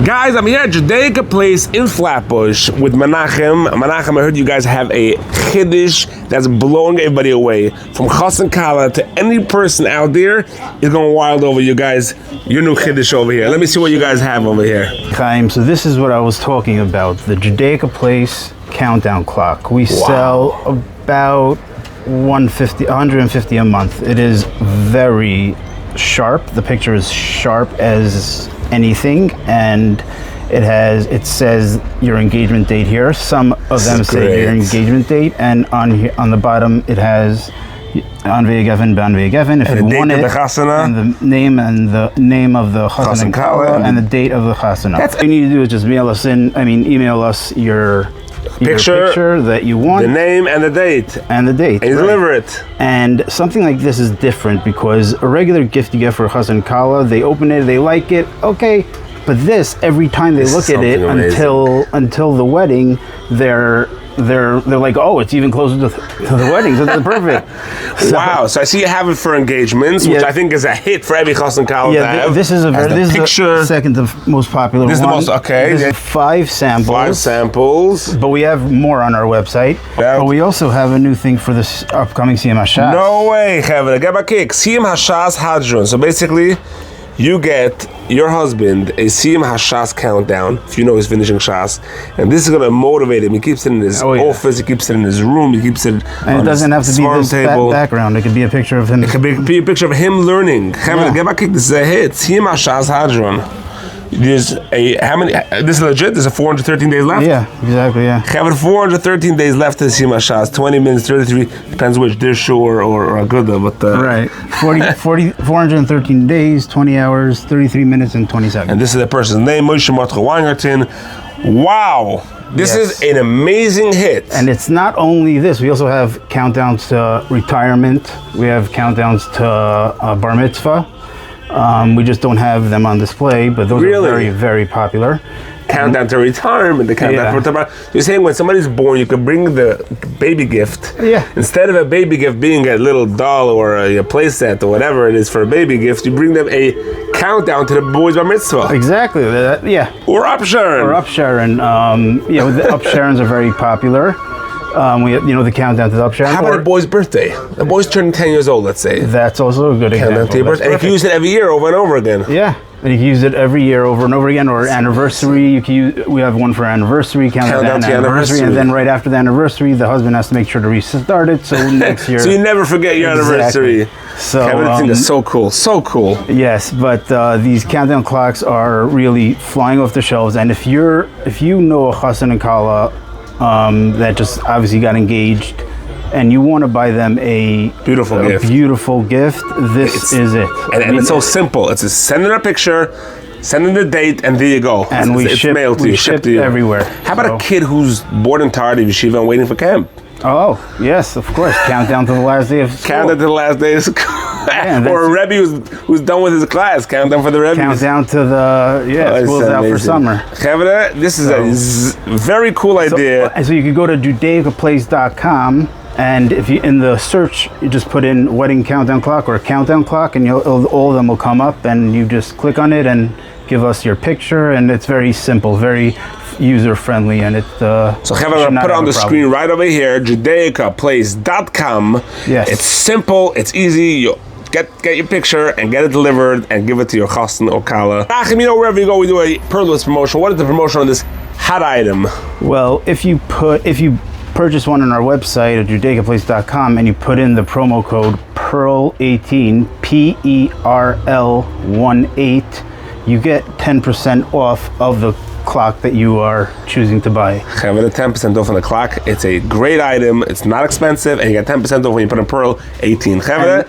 Guys, I'm here at Judaica Place in Flatbush with Menachem. Menachem, I heard you guys have a chiddush that's blowing everybody away. From Chas and Kala to any person out there is going wild over you guys. Your new chiddush over here. Let me see what you guys have over here. Chaim, so this is what I was talking about. The Judaica Place countdown clock. We sell about 150 a month. It is very sharp. The picture is sharp as anything, and it says your engagement date here. Some of them say your engagement date, and on the bottom it has An Ve'geven, Ban Ve'geven, if you want it, and the name of the Chas and Kala, and the date of the Chasana. All you need to do is just email us your picture that you want, the name and the date, and you deliver it. And something like this is different because a regular gift you get for Chas and Kala, they open it, they like it, okay. But this, every time they look at it until the wedding, they're like, oh, it's even closer to the wedding, so that's perfect. Wow! So I see you have it for engagements, which I think is a hit for every Chas and Kala to have. This is the second most popular one. This is the most This is 5 samples. 5 samples. But we have more on our website. Yeah. But we also have a new thing for this upcoming Siyam Hashas. No way, Chavre. Get back kick. Siyam Hashas Hadron. So basically, you get your husband a Siyam Hashas countdown if you know he's finishing Shas, and this is going to motivate him. He keeps it in his office, he keeps it in his room, he keeps it and on it doesn't have to be this background. It could be a picture of him. It could be a picture of him learning. This is a hit. Siyam Hashas Hadron. This is legit? There's a 413 days left? Yeah, exactly, yeah. Have 413 days left to Siyam Hashas, 20 minutes, 33, depends which dish or a Gouda, but... right, 413 days, 20 hours, 33 minutes, and 20 seconds. And this is the person's name, Moshe Mordechai Weingarten. Wow! This is an amazing hit. And it's not only this, we also have countdowns to retirement, we have countdowns to bar mitzvah. We just don't have them on display, but those are very, very popular. Countdown to retirement, the countdown for you're saying when somebody's born, you can bring the baby gift. Yeah. Instead of a baby gift being a little doll or a play set or whatever it is for a baby gift, you bring them a countdown to the boys bar mitzvah. Exactly. Or Upsharon. The Upsharons are very popular. The countdown to the Upsharon. How about a boy's birthday? The boy's turning 10 years old, let's say. That's also a good example. To your birthday. And you can use it every year over and over again. Yeah. And you can use it every year over and over again, or anniversary. We have one for anniversary, countdown to anniversary, and then right after the anniversary, the husband has to make sure to restart it. So next year, so you never forget your anniversary. So everything is so cool, so cool. Yes, but these countdown clocks are really flying off the shelves. And if you know a Chas and Kala that just obviously got engaged, and you want to buy them a beautiful gift, this is it. And it's so simple. It's just send in a picture, send in the date, and there you go. And it's mailed to you, shipped to you everywhere. How about a kid who's bored and tired of yeshiva and waiting for camp? Oh, yes, of course. Countdown to the last day of school. Countdown to the last day of school. Or a Rebbe who's done with his class. Countdown for the Rebbe. Countdown to the, school's out for summer. Chavre, this is a very cool idea. So you could go to judaicaplace.com, and if you in the search, you just put in wedding countdown clock or countdown clock, and all of them will come up, and you just click on it and give us your picture, and it's very simple, very user-friendly, and it so Chavre, I'm going to put it on the screen right over here, judaicaplace.com. Yes. It's simple, it's easy, you get your picture and get it delivered and give it to your chassan or kala. Wherever you go, we do a Perlowitz promotion. What is the promotion on this hot item? Well, if you purchase one on our website at judaicaplace.com and you put in the promo code PERL18, PERL18, you get 10% off of the clock that you are choosing to buy. Have it 10% off on the clock. It's a great item. It's not expensive, and you get 10% off when you put in Pearl 18.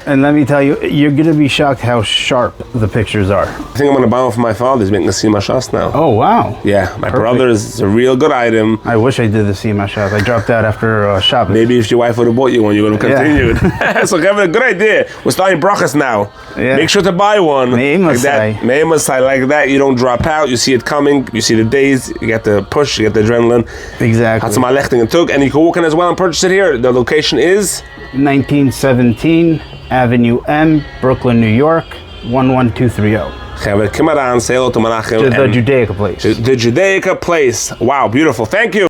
And let me tell you, you're going to be shocked how sharp the pictures are. I think I'm going to buy one for my father. He's making a Siyam Hashas now. Oh, wow. Yeah, my brother is a real good item. I wish I did the Siyam Hashas. I dropped out after shopping. Maybe if your wife would have bought you one, you would have continued. So have a good idea. We're starting brachas now. Yeah. Make sure to buy one. Like that, you don't drop out. You see it coming. You see the days. You get the push. You get the adrenaline. Exactly. And you can walk in as well and purchase it here. The location is 1917 Avenue M, Brooklyn, New York, 11230. Come around, say hello to Menachem. The Judaica place. The Judaica place. Wow, beautiful. Thank you.